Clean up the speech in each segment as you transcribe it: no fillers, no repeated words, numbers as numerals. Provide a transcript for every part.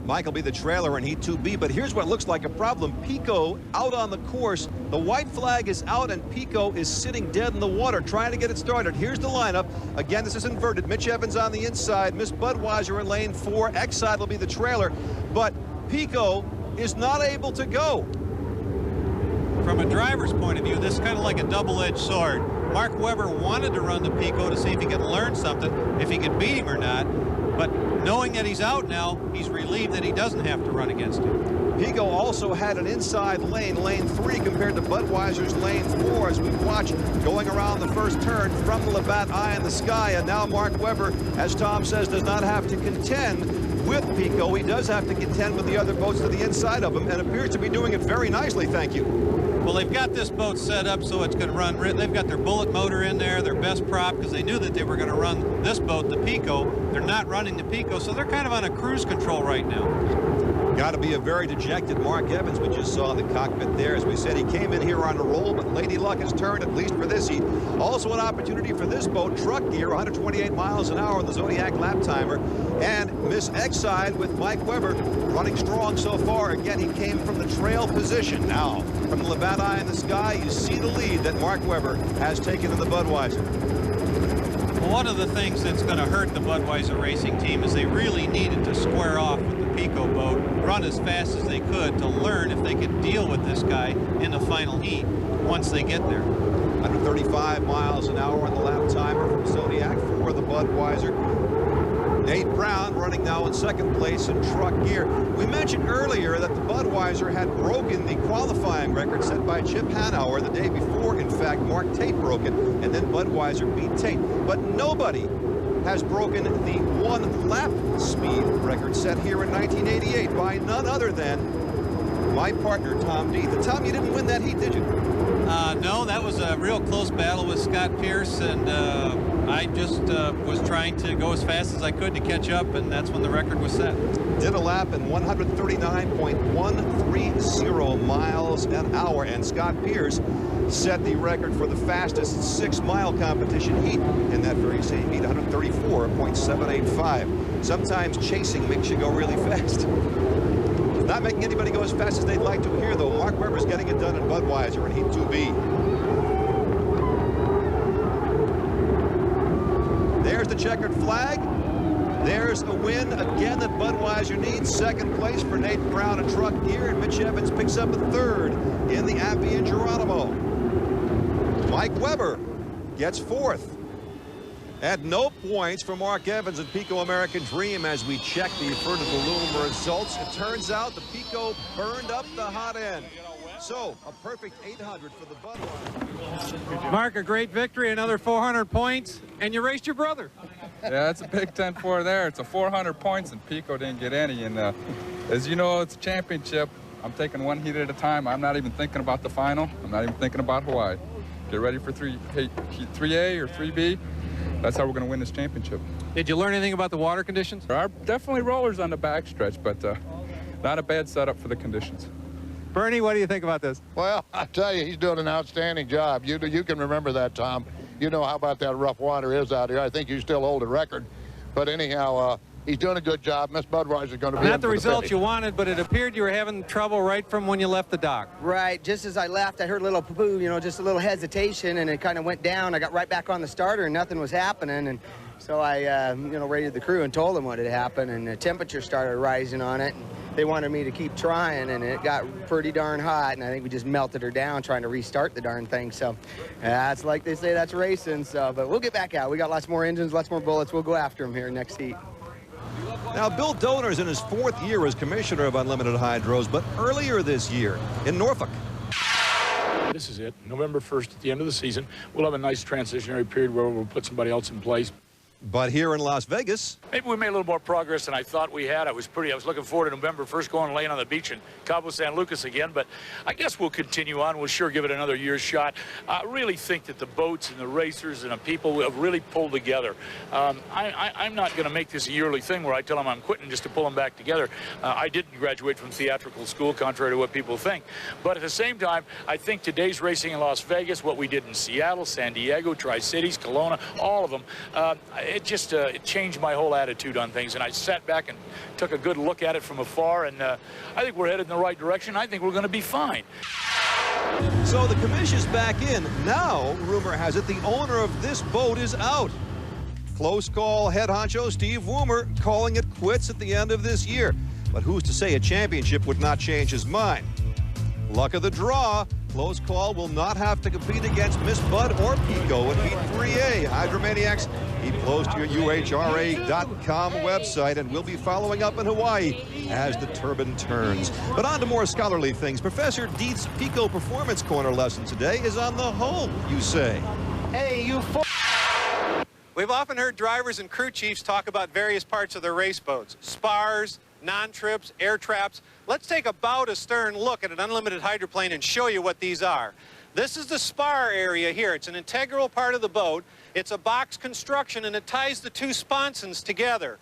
Mike will be the trailer in Heat 2B, but here's what looks like a problem. Pico out on the course. The white flag is out, and Pico is sitting dead in the water, trying to get it started. Here's the lineup. Again, this is inverted. Mitch Evans on the inside. Miss Budweiser in lane 4. Exide will be the trailer, but Pico is not able to go. From a driver's point of view, this is kind of like a double-edged sword. Mark Webber wanted to run the Pico to see if he could learn something, if he could beat him or not. But knowing that he's out now, he's relieved that he doesn't have to run against him. Pico also had an inside lane, lane 3, compared to Budweiser's lane 4, as we watch going around the first turn from the Labatt Eye in the sky. And now Mark Webber, as Tom says, does not have to contend with Pico. He does have to contend with the other boats to the inside of him, and appears to be doing it very nicely, thank you. Well, they've got this boat set up so it's going to run. They've got their bullet motor in there, their best prop, because they knew that they were going to run this boat, the Pico. They're not running the Pico, so they're kind of on a cruise control right now. Got to be a very dejected Mark Evans we just saw in the cockpit there. As we said, he came in here on a roll, but Lady Luck has turned, at least for this heat. Also an opportunity for this boat, Truck Gear, 128 miles an hour on the Zodiac lap timer. And Miss Exide with Mike Webber running strong so far. Again, he came from the trail position. Now, from the Labatt Eye in the sky, you see the lead that Mark Webber has taken in the Budweiser. Well, one of the things that's going to hurt the Budweiser racing team is they really needed to square off with the Pico boat, run as fast as they could to learn if they could deal with this guy in the final heat once they get there. 135 miles an hour on the lap timer from Zodiac for the Budweiser. Nate Brown running now in second place in Truck Gear. We mentioned earlier that the Budweiser had broken the qualifying record set by Chip Hanauer the day before. In fact, Mark Tate broke it, and then Budweiser beat Tate. But nobody has broken the one lap speed record set here in 1988 by none other than my partner, Tom Deeth. Tom, you didn't win that heat, did you? No, that was a real close battle with Scott Pierce, and I just was trying to go as fast as I could to catch up, and that's when the record was set. Did a lap in 139.130 miles an hour, and Scott Pierce set the record for the fastest 6-mile competition heat in that very same heat, 134.785. Sometimes chasing makes you go really fast. Not making anybody go as fast as they'd like to here, though. Mark Webber's getting it done in Budweiser in Heat 2B. There's the checkered flag. There's a win again that Budweiser needs. Second place for Nate Brown in Truck Gear, and Mitch Evans picks up a third in the Appy and Geronimo. Mike Webber gets fourth. At no points for Mark Evans and Pico American Dream as we check the Fruit of the Loom results. It turns out the Pico burned up the hot end. So, a perfect 800 for the Budweiser. Mark, a great victory, another 400 points, and you raced your brother. Yeah, it's a big 10-4 there. It's a 400 points, and Pico didn't get any. And as you know, it's a championship. I'm taking one heat at a time. I'm not even thinking about the final. I'm not even thinking about Hawaii. Get ready for 3A or 3B. That's how we're going to win this championship. Did you learn anything about the water conditions? There are definitely rollers on the backstretch, but not a bad setup for the conditions. Bernie, what do you think about this? Well, I tell you, he's doing an outstanding job. You can remember that, Tom. You know how about that rough water is out here. I think you still hold a record. But anyhow, he's doing a good job. Miss Budweiser's going to be not the result you wanted, but it appeared you were having trouble right from when you left the dock. Right. Just as I left, I heard a little poo, you know, just a little hesitation, and it kind of went down. I got right back on the starter, and nothing was happening. And so I, you know, rated the crew and told them what had happened, and the temperature started rising on it. And they wanted me to keep trying, and it got pretty darn hot, and I think we just melted her down trying to restart the darn thing. So that's like they say, that's racing. So, but we'll get back out. We got lots more engines, lots more bullets. We'll go after them here next heat. Now, Bill Doner's in his 4th year as commissioner of Unlimited Hydros, but earlier this year in Norfolk. This is it. November 1st at the end of the season. We'll have a nice transitionary period where we'll put somebody else in place. But here in Las Vegas, maybe we made a little more progress than I thought we had. I was looking forward to November 1st going and laying on the beach in Cabo San Lucas again, but I guess we'll continue on. We'll sure give it another year's shot. I really think that the boats and the racers and the people have really pulled together. I'm not going to make this a yearly thing where I tell them I'm quitting just to pull them back together. I didn't graduate from theatrical school, contrary to what people think. But at the same time, I think today's racing in Las Vegas, what we did in Seattle, San Diego, Tri-Cities, Kelowna, all of them, it just it changed my whole attitude on things. And I sat back and took a good look at it from afar, and I think we're headed in the right direction. I think we're going to be fine. So the commission's back in. Now, rumor has it, the owner of this boat is out. Close call, head honcho Steve Woomer calling it quits at the end of this year. But who's to say a championship would not change his mind? Luck of the draw, close call will not have to compete against Miss Bud or Pico in Heat 3A. Hydromaniacs, keep close to your UHRA.com website, and we'll be following up in Hawaii as the turbine turns. But on to more scholarly things. Professor Dieth's Pico Performance Corner lesson today is on the home, you say. Hey, you We've often heard drivers and crew chiefs talk about various parts of their race boats, spars, non-trips, air traps. Let's take a bow-to-stern look at an unlimited hydroplane and show you what these are. This is the spar area here. It's an integral part of the boat. It's a box construction, and it ties the two sponsons together.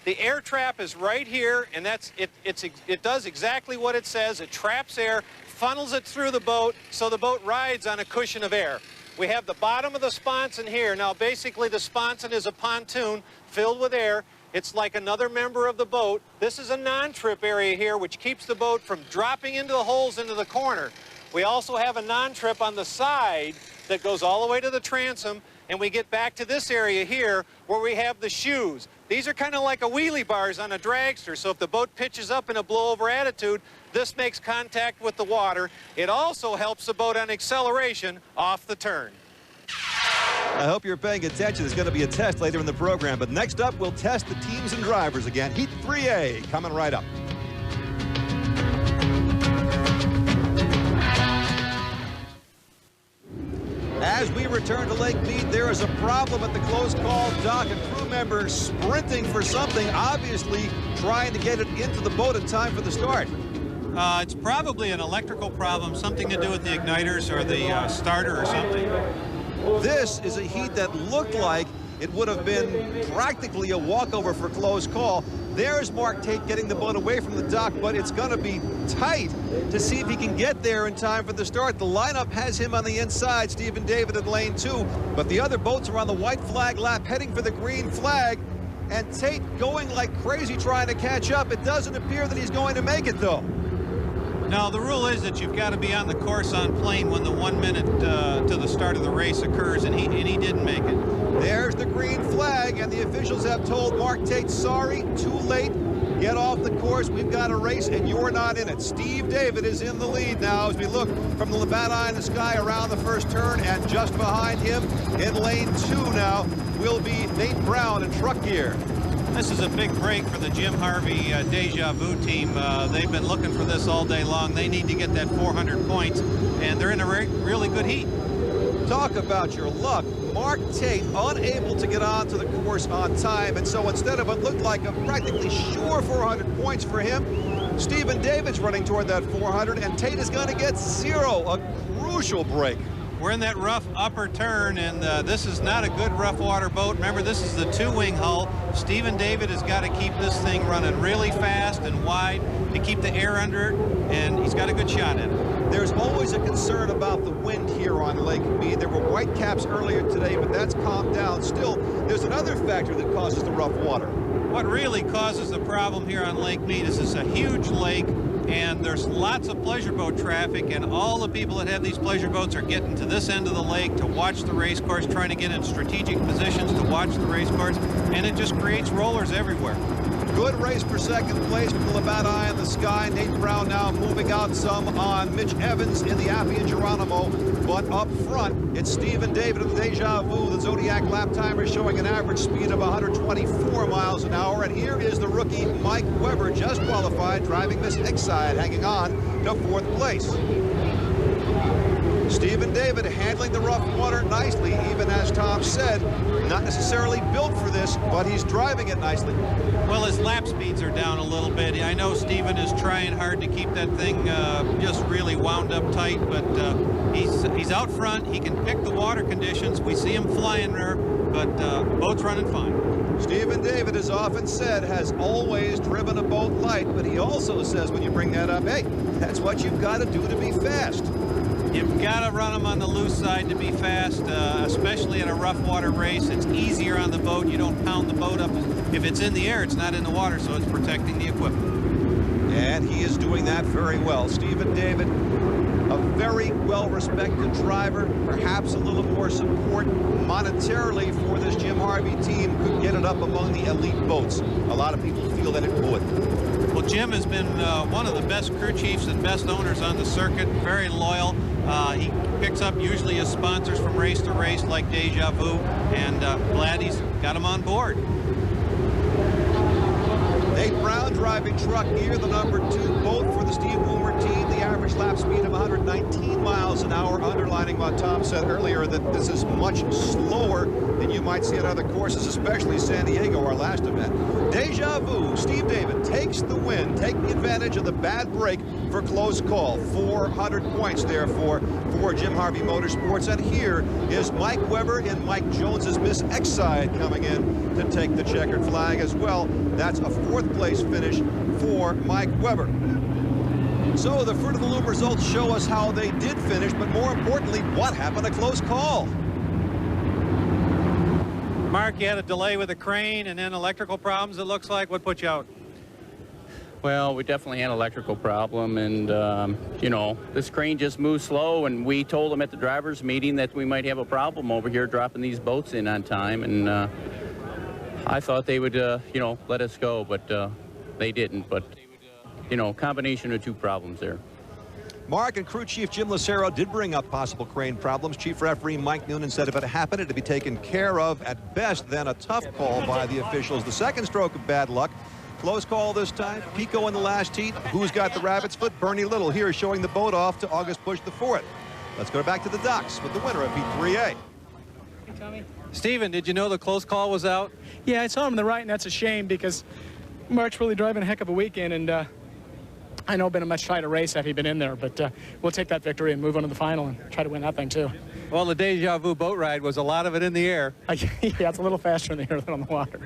The air trap is right here, and it does exactly what it says. It traps air, funnels it through the boat, so the boat rides on a cushion of air. We have the bottom of the sponson here. Now, basically, the sponson is a pontoon filled with air. It's like another member of the boat. This is a non-trip area here, which keeps the boat from dropping into the holes into the corner. We also have a non-trip on the side that goes all the way to the transom, and we get back to this area here where we have the shoes. These are kind of like a wheelie bars on a dragster, so if the boat pitches up in a blowover attitude, this makes contact with the water. It also helps the boat on acceleration off the turn. I hope you're paying attention. There's going to be a test later in the program, but next up we'll test the teams and drivers again. Heat 3A coming right up. As we return to Lake Mead, there is a problem at the close call dock. A crew member sprinting for something, obviously trying to get it into the boat in time for the start. It's probably an electrical problem, something to do with the igniters or the starter or something. This is a heat that looked like it would have been practically a walkover for close call. There's Mark Tate getting the boat away from the dock, but it's going to be tight to see if he can get there in time for the start. The lineup has him on the inside, Stephen David in lane 2, but the other boats are on the white flag lap heading for the green flag, and Tate going like crazy trying to catch up. It doesn't appear that he's going to make it, though. No, the rule is that you've got to be on the course on plane when the 1 minute to the start of the race occurs, and he didn't make it. There's the green flag, and the officials have told Mark Tate, sorry, too late. Get off the course. We've got a race, and you're not in it. Steve David is in the lead now as we look from the Labatt Eye in the sky around the first turn, and just behind him in lane 2 now will be Nate Brown in truck gear. This is a big break for the Jim Harvey Deja Vu team. They've been looking for this all day long. They need to get that 400 points, and they're in a really good heat. Talk about your luck. Mark Tate unable to get onto the course on time, and so instead of what looked like a practically sure 400 points for him, Stephen David's running toward that 400, and Tate is going to get 0, a crucial break. We're in that rough upper turn, and this is not a good rough water boat. Remember, this is the 2-wing hull. Stephen David has got to keep this thing running really fast and wide to keep the air under it, and he's got a good shot at it. There's always a concern about the wind here on Lake Mead. There were white caps earlier today, but that's calmed down. Still, there's another factor that causes the rough water. What really causes the problem here on Lake Mead is it's a huge lake, and there's lots of pleasure boat traffic, and all the people that have these pleasure boats are getting to this end of the lake to watch the race course, trying to get in strategic positions to watch the race course, and it just creates rollers everywhere. Good race for second place with the Labatt Eye in the sky. Nate Brown now moving out some on Mitch Evans in the Appian Geronimo. But up front, it's Stephen David of the Deja Vu. The Zodiac lap timer showing an average speed of 124 miles an hour. And here is the rookie Mike Weber, just qualified, driving Miss Exide, hanging on to 4th place. Stephen David handling the rough water nicely, even as Tom said, not necessarily built for this, but he's driving it nicely. Well, his lap speeds are down a little bit. I know Stephen is trying hard to keep that thing just really wound up tight, but he's out front. He can pick the water conditions. We see him flying there, but boat's running fine. Stephen David, as often said, has always driven a boat light, but he also says when you bring that up, hey, that's what you've got to do to be fast. You've got to run them on the loose side to be fast, especially in a rough water race. It's easier on the boat. You don't pound the boat up. If it's in the air, it's not in the water, so it's protecting the equipment. And he is doing that very well. Stephen David, a very well-respected driver, perhaps a little more support monetarily for this Jim Harvey team could get it up among the elite boats. A lot of people feel that it would. Well, Jim has been one of the best crew chiefs and best owners on the circuit, very loyal. He picks up usually his sponsors from race to race like Deja Vu, and glad he's got him on board. Nate Brown driving truck gear, the number 2 boat for the Steve Boomer team. The average lap speed of 119 miles an hour, underlining what Tom said earlier, that this is much slower than you might see at other courses, especially San Diego, our last event. Deja Vu, Steve David takes the win, taking advantage of the bad break for close call. 400 points, therefore, for Jim Harvey Motorsports. And here is Mike Weber in Mike Jones's Miss Exide coming in to take the checkered flag as well. That's a 4th place finish for Mike Weber. So the Fruit of the Loom results show us how they did finish, but more importantly, what happened? A close call. Mark, you had a delay with the crane and then electrical problems, it looks like. What put you out? Well, we definitely had an electrical problem, and, you know, this crane just moves slow, and we told them at the driver's meeting that we might have a problem over here dropping these boats in on time, and I thought they would, you know, let us go, but they didn't. But, you know, combination of 2 problems there. Mark and crew chief Jim Lucero did bring up possible crane problems. Chief referee Mike Noonan said if it happened, it'd be taken care of. At best, then a tough call by the officials. The second stroke of bad luck. Close call this time. Pico in the last heat. Who's got the rabbit's foot? Bernie Little here showing the boat off to August Bush IV. Let's go back to the docks with the winner of Heat 3A. Hey, Tommy. Stephen, did you know the close call was out? Yeah, I saw him on the right, and that's a shame because Mark's really driving a heck of a weekend, and I know been a much tighter race had he been in there, but we'll take that victory and move on to the final and try to win that thing too. Well, the Deja Vu boat ride was a lot of it in the air. Yeah, it's a little faster in the air than on the water.